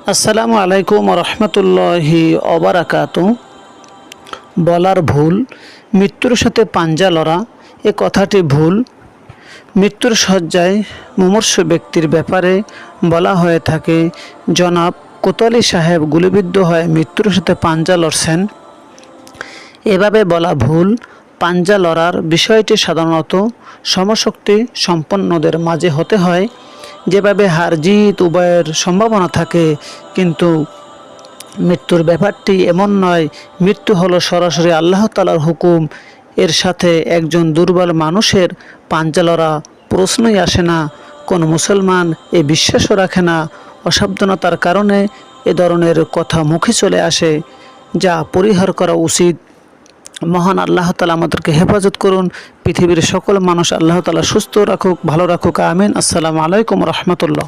আসসালামু আলাইকুম রহমতুল্লাহি অবরাকাতু। বলার ভুল, মৃত্যুর সাথে পাঞ্জা লড়া এ কথাটি ভুল। মৃত্যুর শয্যায় মুমূর্ষু ব্যক্তির ব্যাপারে বলা হয়ে থাকে, জনাব কোতোয়ালি সাহেব গুলিবিদ্ধ হয়ে মৃত্যুর সাথে পাঞ্জা লড়ছেন। এভাবে বলা ভুল। পাঞ্জা লড়ার বিষয়টি সাধারণত সমশক্তি সম্পন্নদের মাঝে হতে হয়, যেভাবে হার জিত উভয়ের সম্ভাবনা থাকে। কিন্তু মৃত্যুর ব্যাপারটি এমন নয়। মৃত্যু হলো সরাসরি আল্লাহ তাআলার হুকুম। এর সাথে একজন দুর্বল মানুষের পাঞ্জা লড়া প্রশ্নই আসে না। কোন মুসলমান এ বিশ্বাসও রাখে না। অসাবধানতার কারণে এ ধরনের কথা মুখে চলে আসে, যা পরিহার করা উচিত। মহান আল্লাহ তাআলা আমাদেরকে হেফাজত করুন। পৃথিবীর সকল মানুষ আল্লাহ তাআলা সুস্থ রাখুক, ভালো রাখুক। আমিন। আসসালামু আলাইকুম রহমতুল্লাহ।